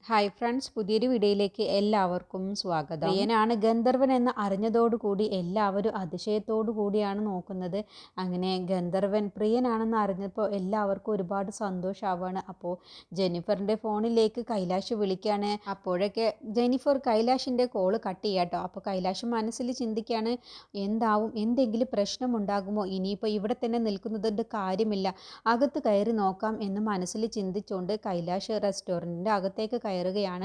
Hi friends, പുതിയൊരു വീഡിയോയിലേക്ക് എല്ലാവർക്കും സ്വാഗതം. പ്രിയനാണ് ഗന്ധർവൻ എന്ന് അറിഞ്ഞതോടുകൂടി എല്ലാവരും അതിശയത്തോടു കൂടിയാണ് നോക്കുന്നത്. അങ്ങനെ ഗന്ധർവൻ പ്രിയനാണെന്ന് അറിഞ്ഞപ്പോൾ എല്ലാവർക്കും ഒരുപാട് സന്തോഷമാവാണ്. അപ്പോൾ ജെന്നിഫറിൻ്റെ ഫോണിലേക്ക് കൈലാഷ് വിളിക്കുകയാണ്. അപ്പോഴൊക്കെ ജെന്നിഫർ കൈലാഷിൻ്റെ കോള് കട്ട് ചെയ്യാട്ടോ. അപ്പോൾ കൈലാഷ് മനസ്സിൽ ചിന്തിക്കുകയാണ്, എന്താവും, എന്തെങ്കിലും പ്രശ്നമുണ്ടാകുമോ, ഇനിയിപ്പോൾ ഇവിടെ തന്നെ നിൽക്കുന്നതുകൊണ്ട് കാര്യമില്ല, അകത്ത് കയറി നോക്കാം എന്ന് മനസ്സിൽ ചിന്തിച്ചുകൊണ്ട് കൈലാഷ് റെസ്റ്റോറൻറ്റിൻ്റെ അകത്തേക്ക് കയറുകയാണ്.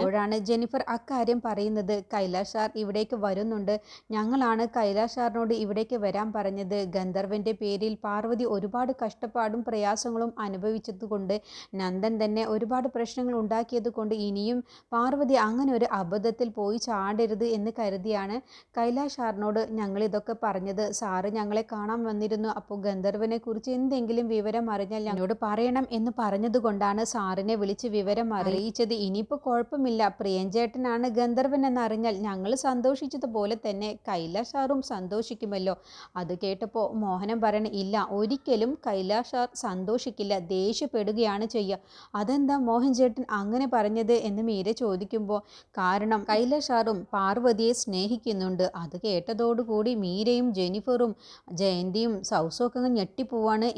അപ്പോഴാണ് ജെന്നിഫർ അക്കാര്യം പറയുന്നത്. കൈലാഷ് സാർ ഇവിടേക്ക് വരുന്നുണ്ട്, ഞങ്ങളാണ് കൈലാഷ് സാറിനോട് ഇവിടേക്ക് വരാൻ പറഞ്ഞത്. ഗന്ധർവൻ്റെ പേരിൽ പാർവതി ഒരുപാട് കഷ്ടപ്പാടും പ്രയാസങ്ങളും അനുഭവിച്ചതുകൊണ്ട്, നന്ദൻ തന്നെ ഒരുപാട് പ്രശ്നങ്ങൾ ഉണ്ടാക്കിയത് കൊണ്ട് ഇനിയും പാർവതി അങ്ങനെ ഒരു അബദ്ധത്തിൽ പോയി ചാടരുത് എന്ന് കരുതിയാണ് കൈലാഷ് സാറിനോട് ഞങ്ങൾ ഇതൊക്കെ പറഞ്ഞത്. സാറ് ഞങ്ങളെ കാണാൻ വന്നിരുന്നു, അപ്പോൾ ഗന്ധർവനെ കുറിച്ച് എന്തെങ്കിലും വിവരം അറിഞ്ഞാൽ ഞങ്ങളോട് പറയണം എന്ന് പറഞ്ഞതുകൊണ്ടാണ് സാറിനെ വിളിച്ച് വിവരം അറിയിച്ചത്. ഇനിയിപ്പോൾ കുഴപ്പമില്ല, പ്രിയൻചേട്ടനാണ് ഗന്ധർവൻ എന്നറിഞ്ഞാൽ ഞങ്ങൾ സന്തോഷിച്ചതുപോലെ തന്നെ കൈലാഷ് സാറും സന്തോഷിക്കുമല്ലോ. അത് കേട്ടപ്പോൾ മോഹനം പറയണ, ഇല്ല, ഒരിക്കലും കൈലാഷ് സാർ സന്തോഷിക്കില്ല, ദേഷ്യപ്പെടുകയാണ് ചെയ്യുക. അതെന്താ മോഹൻ ചേട്ടൻ അങ്ങനെ പറഞ്ഞത് എന്ന് മീര ചോദിക്കുമ്പോൾ, കാരണം കൈലാഷ് സാറും പാർവതിയെ സ്നേഹിക്കുന്നുണ്ട്. അത് കേട്ടതോടുകൂടി മീരയും ജെന്നിഫറും ജയന്തിയും സൗസൊക്കെ ഞെട്ടിപ്പോവാണ്.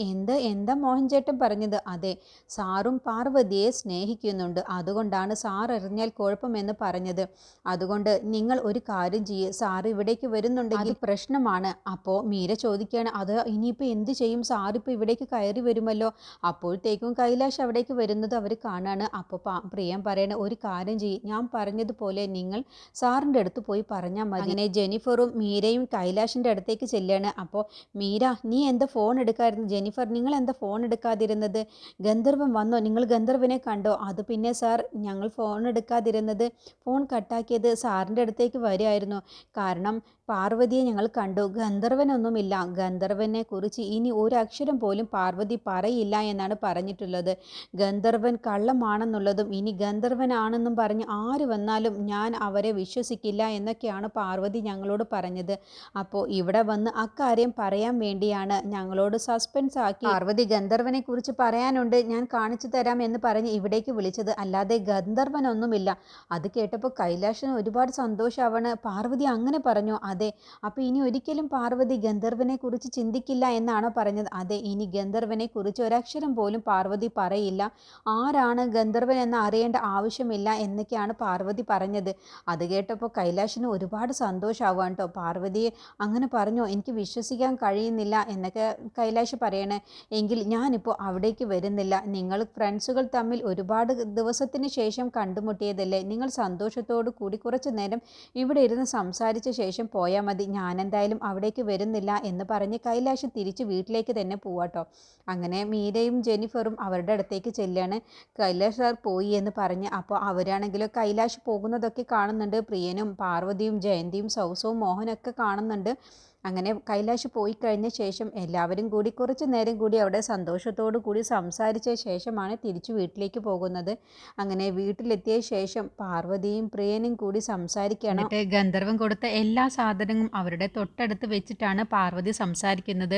എന്താ മോഹൻ ചേട്ടൻ പറഞ്ഞത്? അതെ, സാറും പാർവതിയെ സ്നേഹിക്കുന്നുണ്ട്, അതുകൊണ്ടാണ് സാർ അറിഞ്ഞാൽ കുഴപ്പമെന്ന് പറഞ്ഞത്. അതുകൊണ്ട് നിങ്ങൾ ഒരു കാര്യം ചെയ്യ്, സാർ ഇവിടേക്ക് വരുന്നുണ്ടെങ്കിൽ പ്രശ്നമാണ്. അപ്പോൾ മീര ചോദിക്കുകയാണ്, അത് ഇനിയിപ്പോൾ എന്ത് ചെയ്യും, സാറിപ്പോൾ ഇവിടേക്ക് കയറി വരുമല്ലോ. അപ്പോഴത്തേക്കും കൈലാഷ് അവിടേക്ക് വരുന്നത് അവർ കാണാണ്. അപ്പോൾ പ്രിയം പറയണ, ഒരു കാര്യം ചെയ്യ്, ഞാൻ പറഞ്ഞതുപോലെ നിങ്ങൾ സാറിൻ്റെ അടുത്ത് പോയി പറഞ്ഞാൽ മതി. അങ്ങനെ ജെന്നിഫറും മീരയും കൈലാഷിൻ്റെ അടുത്തേക്ക് ചെല്ലുകയാണ്. അപ്പോൾ മീര, നീ എന്താ ഫോൺ എടുക്കാതിരുന്നു? ജെന്നിഫർ, നിങ്ങൾ എന്താ ഫോൺ എടുക്കാതിരുന്നത്? ഗന്ധർവൻ വന്നോ? നിങ്ങൾ ഗന്ധർവനെ കണ്ടോ? അത് പിന്നെ സാർ, ഞങ്ങൾ ഫോൺ എടുക്കാതിരുന്നത്, ഫോൺ കട്ടാക്കിയത് സാറിൻ്റെ അടുത്തേക്ക് വരികയായിരുന്നു. കാരണം പാർവതിയെ ഞങ്ങൾ കണ്ടു, ഗന്ധർവനൊന്നുമില്ല, ഗന്ധർവനെ കുറിച്ച് ഇനി ഒരു അക്ഷരം പോലും പാർവതി പറയില്ല എന്നാണ് പറഞ്ഞിട്ടുള്ളത്. ഗന്ധർവൻ കള്ളമാണെന്നുള്ളതും ഇനി ഗന്ധർവനാണെന്നും പറഞ്ഞ് ആര് വന്നാലും ഞാൻ അവരെ വിശ്വസിക്കില്ല എന്നൊക്കെയാണ് പാർവതി ഞങ്ങളോട് പറഞ്ഞത്. അപ്പോൾ ഇവിടെ വന്ന് അക്കാര്യം പറയാൻ വേണ്ടിയാണ് ഞങ്ങളോട് സസ്പെൻസ് ആക്കി പാർവതി ഗന്ധർവനെ കുറിച്ച് പറയാനുണ്ട്, ഞാൻ കാണിച്ചു തരാം എന്ന് പറഞ്ഞ് ഇവിടേക്ക് വിളിച്ചത്, അല്ലാതെ ഗന്ധർവനൊന്നുമില്ല. അത് കേട്ടപ്പോൾ കൈലാഷിന് ഒരുപാട് സന്തോഷമാവാണ്. പാർവതി അങ്ങനെ പറഞ്ഞു? അതെ. അപ്പോൾ ഇനി ഒരിക്കലും പാർവതി ഗന്ധർവനെ കുറിച്ച് ചിന്തിക്കില്ല എന്നാണോ പറഞ്ഞത്? അതെ, ഇനി ഗന്ധർവനെ കുറിച്ച് ഒരക്ഷരം പോലും പാർവതി പറയില്ല, ആരാണ് ഗന്ധർവൻ എന്ന് അറിയേണ്ട ആവശ്യമില്ല എന്നൊക്കെയാണ് പാർവതി പറഞ്ഞത്. അത് കേട്ടപ്പോൾ കൈലാഷിന് ഒരുപാട് സന്തോഷമാവാണ് കേട്ടോ. പാർവതിയെ അങ്ങനെ പറഞ്ഞോ, എനിക്ക് വിശ്വസിക്കാൻ കഴിയുന്നില്ല എന്നൊക്കെ കൈലാഷ് പറയണേ. എങ്കിൽ ഞാനിപ്പോൾ അവിടേക്ക് വരുന്നില്ല, നിങ്ങൾ ഫ്രണ്ട്സുകൾ തമ്മിൽ ഒരുപാട് ദിവസത്തിന് ശേഷം കണ്ടുമുട്ടിയതല്ലേ, നിങ്ങൾ സന്തോഷത്തോടു കൂടി കുറച്ചു നേരം ഇവിടെ ഇരുന്ന് സംസാരിച്ച ശേഷം പോയാൽ മതി, ഞാനെന്തായാലും അവിടേക്ക് വരുന്നില്ല എന്ന് പറഞ്ഞ് കൈലാഷ് തിരിച്ച് വീട്ടിലേക്ക് തന്നെ പോവാട്ടോ. അങ്ങനെ മീരയും ജെന്നിഫറും അവരുടെ അടുത്തേക്ക് ചെല്ലുകയാണ്. കൈലാഷ് സാർ പോയി എന്ന് പറഞ്ഞ്. അപ്പോൾ അവരാണെങ്കിലോ കൈലാഷ് പോകുന്നതൊക്കെ കാണുന്നുണ്ട്. പ്രിയനും പാർവതിയും ജയന്തിയും സൗസവും മോഹനൊക്കെ കാണുന്നുണ്ട്. അങ്ങനെ കൈലാഷ് പോയി കഴിഞ്ഞ ശേഷം എല്ലാവരും കൂടി കുറച്ച് നേരം കൂടി അവിടെ സന്തോഷത്തോടു കൂടി സംസാരിച്ച ശേഷമാണ് തിരിച്ചു വീട്ടിലേക്ക് പോകുന്നത്. അങ്ങനെ വീട്ടിലെത്തിയ ശേഷം പാർവതിയും പ്രിയനും കൂടി സംസാരിക്കണം. എന്നിട്ട് ഗന്ധർവൻ കൊടുത്ത എല്ലാ സാധനങ്ങളും അവരുടെ തൊട്ടടുത്ത് വെച്ചിട്ടാണ് പാർവതി സംസാരിക്കുന്നത്.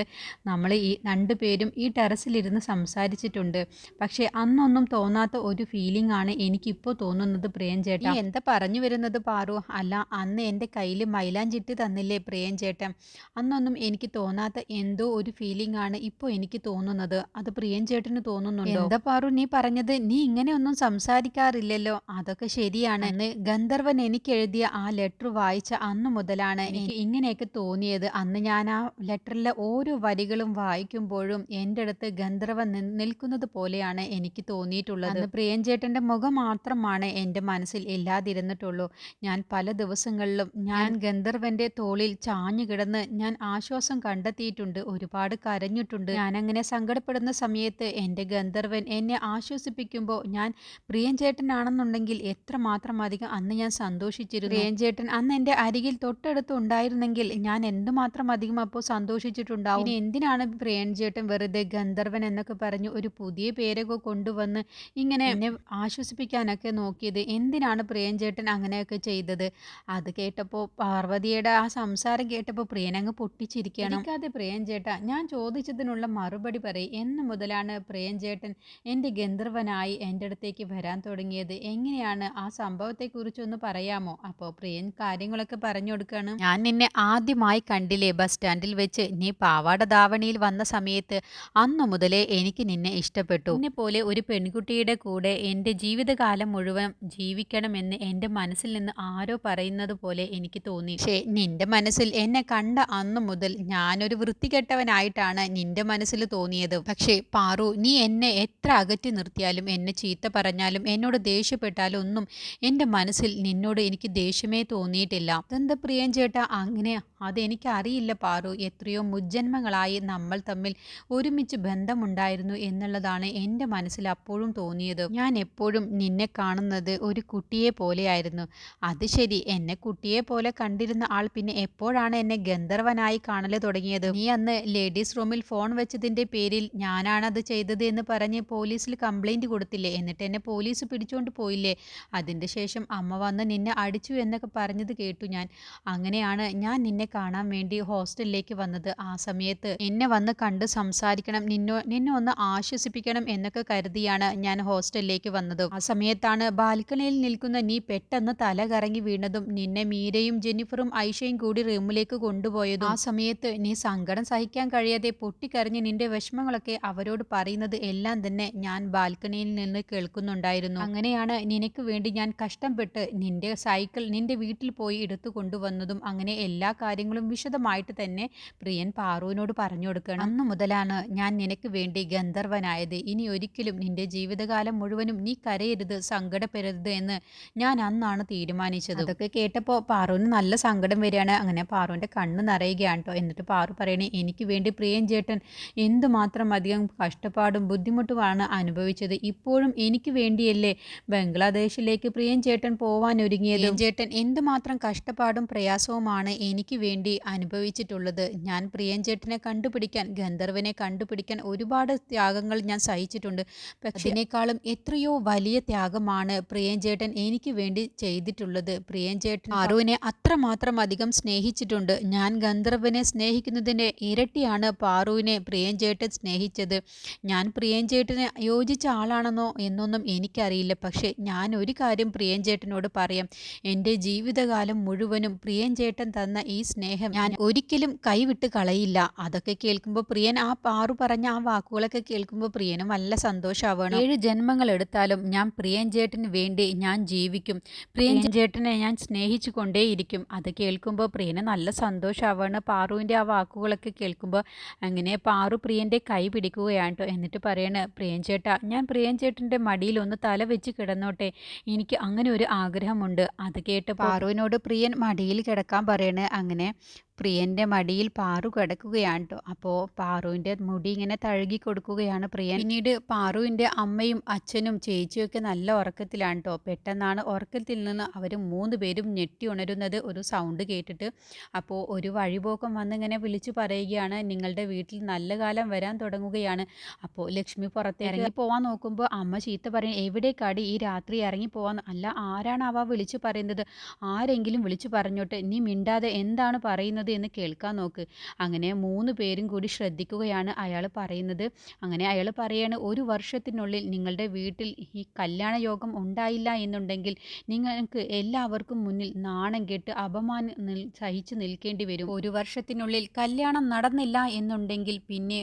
നമ്മൾ ഈ രണ്ടുപേരും ഈ ടെറസിലിരുന്ന് സംസാരിച്ചിട്ടുണ്ട്, പക്ഷേ അന്നൊന്നും തോന്നാത്ത ഒരു ഫീലിംഗ് ആണ് എനിക്കിപ്പോൾ തോന്നുന്നത്. പ്രിയൻ ചേട്ടൻ എന്താ പറഞ്ഞു വരുന്നത് പാറു? അല്ല, അന്ന് എൻ്റെ കയ്യിൽ മൈലാഞ്ചിട്ട് തന്നില്ലേ പ്രിയൻ ചേട്ടൻ, അന്നൊന്നും എനിക്ക് തോന്നാത്ത എന്തോ ഒരു ഫീലിംഗ് ആണ് ഇപ്പോൾ എനിക്ക് തോന്നുന്നത്. അത് പ്രിയൻ ചേട്ടന് തോന്നുന്നുണ്ടോ? എന്താ പാറു നീ പറഞ്ഞത്? നീ ഇങ്ങനെയൊന്നും സംസാരിക്കാറില്ലല്ലോ. അതൊക്കെ ശരിയാണ്, അന്ന് ഗന്ധർവൻ എനിക്ക് എഴുതിയ ആ ലെറ്റർ വായിച്ച അന്നു മുതലാണ് എനിക്ക് ഇങ്ങനെയൊക്കെ തോന്നിയത്. അന്ന് ഞാൻ ആ ലെറ്ററിലെ ഓരോ വരികളും വായിക്കുമ്പോഴും എൻ്റെ അടുത്ത് ഗന്ധർവൻ നിൽക്കുന്നത് പോലെയാണ് എനിക്ക് തോന്നിയിട്ടുള്ളത്. അന്ന് പ്രിയൻ ചേട്ടൻ്റെ മുഖം മാത്രമാണ് എൻ്റെ മനസ്സിൽ ഇല്ലാതിരുന്നിട്ടുള്ളൂ. ഞാൻ പല ദിവസങ്ങളിലും ഞാൻ ഗന്ധർവൻ്റെ തോളിൽ ചാഞ്ഞു കിടന്ന് ഞാൻ ആശ്വാസം കണ്ടെത്തിയിട്ടുണ്ട്, ഒരുപാട് കരഞ്ഞിട്ടുണ്ട്. ഞാനങ്ങനെ സങ്കടപ്പെടുന്ന സമയത്ത് എൻ്റെ ഗന്ധർവൻ എന്നെ ആശ്വസിപ്പിക്കുമ്പോൾ ഞാൻ പ്രിയൻ ചേട്ടനാണെന്നുണ്ടെങ്കിൽ എത്രമാത്രം അധികം അന്ന് ഞാൻ സന്തോഷിച്ചിരുന്നു. പ്രിയൻ ചേട്ടൻ അന്ന് എൻ്റെ അരികിൽ തൊട്ടടുത്ത് ഉണ്ടായിരുന്നെങ്കിൽ ഞാൻ എന്തുമാത്രം അധികം അപ്പോൾ സന്തോഷിച്ചിട്ടുണ്ടാവും. ഇനി എന്തിനാണ് പ്രിയൻ ചേട്ടൻ വെറുതെ ഗന്ധർവൻ എന്നൊക്കെ പറഞ്ഞ് ഒരു പുതിയ പേരൊക്കെ കൊണ്ടുവന്ന് ഇങ്ങനെ എന്നെ ആശ്വസിപ്പിക്കാനൊക്കെ നോക്കിയത്? എന്തിനാണ് പ്രിയൻ ചേട്ടൻ അങ്ങനെയൊക്കെ ചെയ്തത്? അത് കേട്ടപ്പോൾ പാർവതിയുടെ ആ സംസാരം കേട്ടപ്പോൾ പ്രിയൻ പ്രിയനങ്ങ് പൊട്ടിച്ചിരിക്കണം. ഇരിക്കാതെ പ്രിയൻ ചേട്ടാ, ഞാൻ ചോദിച്ചതിനുള്ള മറുപടി പറയും. എന്ന് മുതലാണ് പ്രിയൻ ചേട്ടൻ എൻ്റെ ഗന്ധർവനായി എൻ്റെ അടുത്തേക്ക് വരാൻ തുടങ്ങിയത്? എങ്ങനെയാണ് ആ സംഭവത്തെക്കുറിച്ചൊന്ന് പറയാമോ? അപ്പോൾ പ്രിയൻ കാര്യങ്ങളൊക്കെ പറഞ്ഞു കൊടുക്കുകയാണ്. ഞാൻ നിന്നെ ആദ്യമായി കണ്ടില്ലേ ബസ് സ്റ്റാൻഡിൽ വെച്ച്, നീ പാവാട ധാവണിയിൽ വന്ന സമയത്ത്. അന്നു മുതലേ എനിക്ക് നിന്നെ ഇഷ്ടപ്പെട്ടു. എന്നെ പോലെ ഒരു പെൺകുട്ടിയുടെ കൂടെ എൻ്റെ ജീവിതകാലം മുഴുവൻ ജീവിക്കണമെന്ന് എൻ്റെ മനസ്സിൽ നിന്ന് ആരോ പറയുന്നത് പോലെ എനിക്ക് തോന്നി. പക്ഷേ നിന്റെ മനസ്സിൽ എന്നെ കണ്ട അന്നു മുതൽ ഞാനൊരു വൃത്തികെട്ടവനായിട്ടാണ് നിന്റെ മനസ്സിൽ തോന്നിയത്. പക്ഷേ പാറു, നീ എന്നെ എത്ര അകറ്റി നിർത്തിയാലും, എന്നെ ചീത്ത പറഞ്ഞാലും, എന്നോട് ദേഷ്യപ്പെട്ടാലും ഒന്നും എൻ്റെ മനസ്സിൽ നിന്നോട് എനിക്ക് ദേഷ്യമേ തോന്നിയിട്ടില്ല. അതെന്താ പ്രിയൻ ചേട്ടാ അങ്ങനെ? അതെനിക്ക് അറിയില്ല പാറു. എത്രയോ മുജ്ജന്മങ്ങളായി നമ്മൾ തമ്മിൽ ഒരുമിച്ച് ബന്ധമുണ്ടായിരുന്നു എന്നുള്ളതാണ് എൻ്റെ മനസ്സിൽ അപ്പോഴും തോന്നിയത്. ഞാൻ എപ്പോഴും നിന്നെ കാണുന്നത് ഒരു കുട്ടിയെ പോലെയായിരുന്നു. അത് ശരി, എന്നെ കുട്ടിയെ പോലെ കണ്ടിരുന്ന ആൾ പിന്നെ എപ്പോഴാണ് എന്നെ ഗന്ധർവനായി കാണല് തുടങ്ങിയത്? നീ അന്ന് ലേഡീസ് റൂമിൽ ഫോൺ വെച്ചതിൻ്റെ പേരിൽ ഞാനാണത് ചെയ്തത് എന്ന് പറഞ്ഞ് പോലീസിൽ കംപ്ലൈൻറ്റ് കൊടുത്തില്ലേ? എന്നിട്ട് എന്നെ പോലീസ് പിടിച്ചുകൊണ്ട് പോയില്ലേ? അതിൻ്റെ ശേഷം അമ്മ വന്ന് നിന്നെ അടിച്ചു എന്നൊക്കെ പറഞ്ഞത് കേട്ടു ഞാൻ. അങ്ങനെയാണ് ഞാൻ നിന്നെ കാണാൻ വേണ്ടി ഹോസ്റ്റലിലേക്ക് വന്നത്. ആ സമയത്ത് എന്നെ വന്ന് കണ്ട് സംസാരിക്കണം, നിന്നെ ഒന്ന് ആശ്വസിപ്പിക്കണം എന്നൊക്കെ കരുതിയാണ് ഞാൻ ഹോസ്റ്റലിലേക്ക് വന്നത്. ആ സമയത്താണ് ബാൽക്കണിയിൽ നിൽക്കുന്ന നീ പെട്ടെന്ന് തല കറങ്ങി വീണതും നിന്നെ മീരയും ജെന്നിഫറും ഐഷയും കൂടി റൂമിലേക്ക് കൊണ്ടുപോയതും. ആ സമയത്ത് നീ സങ്കടം സഹിക്കാൻ കഴിയാതെ പൊട്ടിക്കരഞ്ഞ് നിന്റെ വിഷമങ്ങളൊക്കെ അവരോട് പറയുന്നത് എല്ലാം തന്നെ ഞാൻ ബാൽക്കണിയിൽ നിന്ന് കേൾക്കുന്നുണ്ടായിരുന്നു. അങ്ങനെയാണ് നിനക്ക് വേണ്ടി ഞാൻ കഷ്ടപ്പെട്ട് നിന്റെ സൈക്കിൾ നിന്റെ വീട്ടിൽ പോയി എടുത്തു കൊണ്ടുവന്നതും. അങ്ങനെ എല്ലാ കാര്യങ്ങളും വിശദമായിട്ട് തന്നെ പ്രിയൻ പാറുവിനോട് പറഞ്ഞു കൊടുക്കണം. അന്നു മുതലാണ് ഞാൻ നിനക്ക് വേണ്ടി ഗന്ധർവനായത്. ഇനി ഒരിക്കലും നിന്റെ ജീവിതകാലം മുഴുവനും നീ കരയരുത്, സങ്കടപ്പെടരുത് എന്ന് ഞാൻ അന്നാണ് തീരുമാനിച്ചത്. അതൊക്കെ കേട്ടപ്പോൾ പാറുവിന് നല്ല സങ്കടം വരികയാണ്. അങ്ങനെ പാറുവിൻ്റെ കണ്ണ് നിറയുകയാണ് കേട്ടോ. എന്നിട്ട് പാറു പറയണേ, എനിക്ക് വേണ്ടി പ്രിയൻ ചേട്ടൻ എന്തുമാത്രം അധികം കഷ്ടപ്പാടും ബുദ്ധിമുട്ടുമാണ് അനുഭവിച്ചത്. ഇപ്പോഴും എനിക്ക് വേണ്ടിയല്ലേ ബംഗ്ലാദേശിലേക്ക് പ്രിയൻ ചേട്ടൻ പോവാൻ ഒരുങ്ങിയത്. പ്രിയൻ ചേട്ടൻ എന്തുമാത്രം കഷ്ടപ്പാടും പ്രയാസവുമാണ് എനിക്ക് വേണ്ടി അനുഭവിച്ചിട്ടുള്ളത്. ഞാൻ പ്രിയൻ ചേട്ടനെ കണ്ടുപിടിക്കാൻ, ഗന്ധർവനെ കണ്ടുപിടിക്കാൻ ഒരുപാട് ത്യാഗങ്ങൾ ഞാൻ സഹിച്ചിട്ടുണ്ട്. പക്ഷേ അതിനേക്കാളും എത്രയോ വലിയ ത്യാഗമാണ് പ്രിയൻ ചേട്ടൻ എനിക്ക് വേണ്ടി ചെയ്തിട്ടുള്ളത്. പ്രിയൻ ചേട്ടൻ പാറുവിനെ അത്രമാത്രം അധികം സ്നേഹിച്ചിട്ടുണ്ട്. ഞാൻ ഗന്ധർവനെ സ്നേഹിക്കുന്നതിൻ്റെ ഇരട്ടിയാണ് പാറുവിനെ പ്രിയൻ ചേട്ടൻ സ്നേഹിച്ചത്. ഞാൻ പ്രിയൻ ചേട്ടന് യോജിച്ച ആളാണെന്നോ എന്നൊന്നും എനിക്കറിയില്ല. പക്ഷേ ഞാൻ ഒരു കാര്യം പ്രിയൻ ചേട്ടനോട് പറയാം, എൻ്റെ ജീവിതകാലം മുഴുവനും പ്രിയൻ ചേട്ടൻ തന്ന ഈ സ്നേഹം ഞാൻ ഒരിക്കലും കൈവിട്ട് കളയില്ല. അതൊക്കെ കേൾക്കുമ്പോൾ പ്രിയൻ ആ പാറു പറഞ്ഞ ആ വാക്കുകളൊക്കെ കേൾക്കുമ്പോൾ പ്രിയനും നല്ല സന്തോഷമാവണം. 7 ജന്മങ്ങൾ എടുത്താലും ഞാൻ പ്രിയൻ ചേട്ടന് വേണ്ടി ഞാൻ ജീവിക്കും. പ്രിയൻ ചേട്ടനെ ഞാൻ സ്നേഹിച്ചു കൊണ്ടേയിരിക്കും. അത് കേൾക്കുമ്പോൾ പ്രിയന് നല്ല സന്തോഷമാവാണ് പാറുവിൻ്റെ ആ വാക്കുകളൊക്കെ കേൾക്കുമ്പോൾ. അങ്ങനെ പാറു പ്രിയൻ്റെ കൈ പിടിക്കുകയാണ് കേട്ടോ. എന്നിട്ട് പറയണ, പ്രിയൻ ചേട്ടാ, ഞാൻ പ്രിയൻ ചേട്ടൻ്റെ മടിയിൽ ഒന്ന് തല വെച്ച് കിടന്നോട്ടെ, എനിക്ക് അങ്ങനെ ഒരു ആഗ്രഹമുണ്ട്. അത് കേട്ട് പാറുവിനോട് പ്രിയൻ മടിയിൽ കിടക്കാൻ പറയണേ. അങ്ങനെ പ്രിയൻ്റെ മടിയിൽ പാറു കിടക്കുകയാണ് കേട്ടോ. അപ്പോൾ പാറുവിൻ്റെ മുടി ഇങ്ങനെ തഴുകി കൊടുക്കുകയാണ് പ്രിയൻ. പിന്നീട് പാറുവിൻ്റെ അമ്മയും അച്ഛനും ചേച്ചിയൊക്കെ നല്ല ഉറക്കത്തിലാണ് കേട്ടോ. പെട്ടെന്നാണ് ഉറക്കത്തിൽ നിന്ന് അവർ 3 പേരും ഞെട്ടി ഉണരുന്നത് ഒരു സൗണ്ട് കേട്ടിട്ട്. അപ്പോൾ ഒരു വഴിപോക്കം വന്നിങ്ങനെ വിളിച്ചു പറയുകയാണ്, നിങ്ങളുടെ വീട്ടിൽ നല്ല കാലം വരാൻ തുടങ്ങുകയാണ്. അപ്പോൾ ലക്ഷ്മി പുറത്തേക്ക് ഇറങ്ങി പോവാൻ നോക്കുമ്പോൾ അമ്മ ചീത്ത പറയും, എവിടേക്കാടി ഈ രാത്രി ഇറങ്ങി പോവാൻ? അല്ല, ആരാണ് അവ വിളിച്ചു പറയുന്നത്? ആരെങ്കിലും വിളിച്ചു പറഞ്ഞോട്ടെ, നീ മിണ്ടാതെ എന്താണ് പറയുന്നത് എന്ന് കേൾക്കാൻ നോക്ക്. അങ്ങനെ 3 പേരും കൂടി ശ്രദ്ധിക്കുകയാണ് അയാൾ പറയുന്നത്. അങ്ങനെ അയാൾ പറയാണ്, 1 വർഷത്തിനുള്ളിൽ നിങ്ങളുടെ വീട്ടിൽ ഈ കല്യാണ യോഗം ഉണ്ടായില്ല എന്നുണ്ടെങ്കിൽ നിങ്ങൾക്ക് എല്ലാവർക്കും മുന്നിൽ നാണം കെട്ട് അപമാനം സഹിച്ചു നിൽക്കേണ്ടി വരും. 1 വർഷത്തിനുള്ളിൽ കല്യാണം നടന്നില്ല എന്നുണ്ടെങ്കിൽ പിന്നെ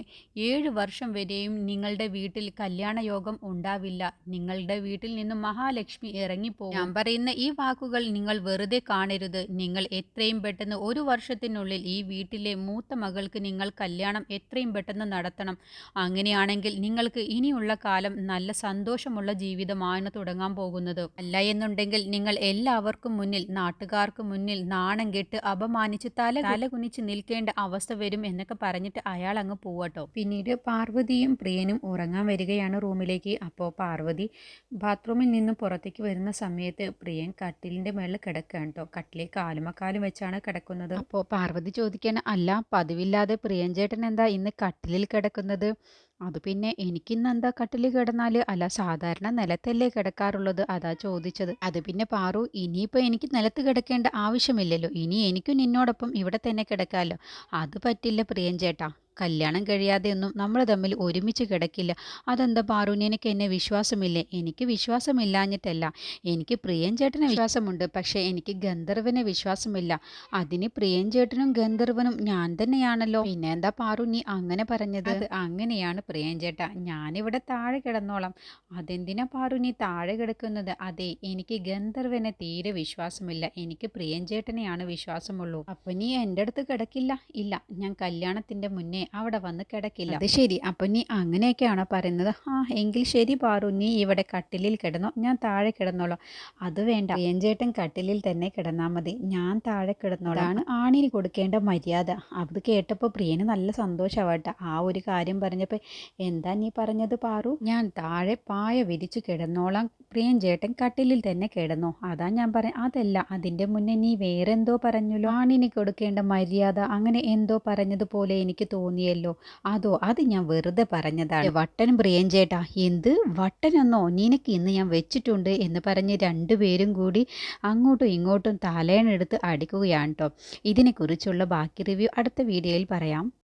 7 വർഷം വരെയും നിങ്ങളുടെ വീട്ടിൽ കല്യാണ യോഗം ഉണ്ടാവില്ല. നിങ്ങളുടെ വീട്ടിൽ നിന്നും മഹാലക്ഷ്മി ഇറങ്ങിപ്പോകും. ഞാൻ പറയുന്ന ഈ വാക്കുകൾ നിങ്ങൾ വെറുതെ കാണരുത്. നിങ്ങൾ എത്രയും പെട്ടെന്ന് 1 വർഷത്തിനുള്ളിൽ ഈ വീട്ടിലെ മൂത്ത മകൾക്ക് നിങ്ങൾ കല്യാണം എത്രയും പെട്ടെന്ന് നടത്തണം. അങ്ങനെയാണെങ്കിൽ നിങ്ങൾക്ക് ഇനിയുള്ള കാലം നല്ല സന്തോഷമുള്ള ജീവിതമാണ് തുടങ്ങാൻ പോകുന്നത്. അല്ല എന്നുണ്ടെങ്കിൽ നിങ്ങൾ എല്ലാവർക്കും മുന്നിൽ, നാട്ടുകാർക്ക് മുന്നിൽ നാണം കെട്ട് അപമാനിച്ച് തല കുനിച്ച് നിൽക്കേണ്ട അവസ്ഥ വരും എന്നൊക്കെ പറഞ്ഞിട്ട് അയാൾ അങ്ങ് പോവാട്ടോ. പിന്നീട് പാർവതിയും പ്രിയനും ഉറങ്ങാൻ വരികയാണ് റൂമിലേക്ക്. അപ്പോൾ പാർവതി ബാത്റൂമിൽ നിന്നും പുറത്തേക്ക് വരുന്ന സമയത്ത് പ്രിയൻ കട്ടിലിൻ്റെ മേളിൽ കിടക്കുകയാണ് കേട്ടോ. കട്ടിലെ കാലുമക്കാലും വെച്ചാണ് കിടക്കുന്നത്. അപ്പോൾ പാർവതി ചോദിക്കാൻ, അല്ല പതിവില്ലാതെ പ്രിയൻ ചേട്ടൻ എന്താ ഇന്ന് കട്ടിലിൽ കിടക്കുന്നത്? അത് പിന്നെ എനിക്കിന്നെന്താ കട്ടിലിൽ കിടന്നാല് അല്ല സാധാരണ നിലത്തല്ലേ കിടക്കാറുള്ളത് അതാ ചോദിച്ചത്. അത് പിന്നെ പാറു ഇനിയിപ്പോൾ എനിക്ക് നിലത്ത് കിടക്കേണ്ട ആവശ്യമില്ലല്ലോ. ഇനി എനിക്കും നിന്നോടൊപ്പം ഇവിടെ തന്നെ കിടക്കാമല്ലോ. അത് പറ്റില്ല പ്രിയൻ ചേട്ടാ. കല്യാണം കഴിയാതെയൊന്നും നമ്മൾ തമ്മിൽ ഒരുമിച്ച് കിടക്കില്ല. അതെന്താ പാറു നിനക്ക് എന്നെ വിശ്വാസമില്ലേ? എനിക്ക് വിശ്വാസമില്ലാഞ്ഞിട്ടല്ല. എനിക്ക് പ്രിയൻ ചേട്ടനെ വിശ്വാസമുണ്ട്. പക്ഷേ എനിക്ക് ഗന്ധർവ്വനെ വിശ്വാസമില്ല. അതിന് പ്രിയൻ ചേട്ടനും ഗന്ധർവ്വനും ഞാൻ തന്നെയാണല്ലോ. പിന്നെ എന്താ പാറു നീ അങ്ങനെ പറഞ്ഞത്? അത് അങ്ങനെയാണ് പ്രിയൻ ചേട്ടാ. ഞാനിവിടെ താഴെ കിടന്നോളാം. അതെന്തിനാ പാറു നീ താഴെ കിടക്കുന്നത്? അതെ, എനിക്ക് ഗന്ധർവ്വനെ തീരെ വിശ്വാസമില്ല. എനിക്ക് പ്രിയൻ ചേട്ടനെയാണ് വിശ്വാസമുള്ളൂ. അപ്പൊ നീ എൻ്റെ അടുത്ത് കിടക്കില്ല? ഇല്ല, ഞാൻ കല്യാണത്തിന്റെ മുന്നേ അവിടെ വന്ന് കിടക്കില്ല. അത് ശരി, അപ്പൊ നീ അങ്ങനെയൊക്കെയാണോ പറയുന്നത്? ആ എങ്കിൽ ശരി പാറു, നീ ഇവിടെ കട്ടിലിൽ കിടന്നോ, ഞാൻ താഴെ കിടന്നോളാം. അത് വേണ്ട, പ്രിയൻചേട്ടൻ കട്ടിലിൽ തന്നെ കിടന്നാൽ മതി, ഞാൻ താഴെ കിടന്നോളാം. ആണ് ആണിന് കൊടുക്കേണ്ട മര്യാദ. അത് കേട്ടപ്പോൾ പ്രിയന് നല്ല സന്തോഷമാവട്ടെ. ആ ഒരു കാര്യം പറഞ്ഞപ്പോൾ എന്താ നീ പറഞ്ഞത് പാറു? ഞാൻ താഴെ പായ വിരിച്ചു കിടന്നോളാം, പ്രിയൻ ചേട്ടൻ കട്ടിലിൽ തന്നെ കിടന്നോ. അതാ ഞാൻ അതല്ല, അതിൻ്റെ മുന്നേ നീ വേറെന്തോ പറഞ്ഞല്ലോ. ആണിന് കൊടുക്കേണ്ട മര്യാദ അങ്ങനെ എന്തോ പറഞ്ഞതുപോലെ എനിക്ക് തോന്നിയല്ലോ. അത് ഞാൻ വെറുതെ പറഞ്ഞതാണ്. വട്ടനും പ്രിയൻ ചേട്ടാ. എന്ത് വട്ടനെന്നോ? നിനക്ക് ഇന്ന് ഞാൻ വെച്ചിട്ടുണ്ട് എന്ന് പറഞ്ഞ് രണ്ടുപേരും കൂടി അങ്ങോട്ടും ഇങ്ങോട്ടും തലേണെടുത്ത് അടിക്കുകയാണ് കേട്ടോ. ഇതിനെക്കുറിച്ചുള്ള ബാക്കി റിവ്യൂ അടുത്ത വീഡിയോയിൽ പറയാം.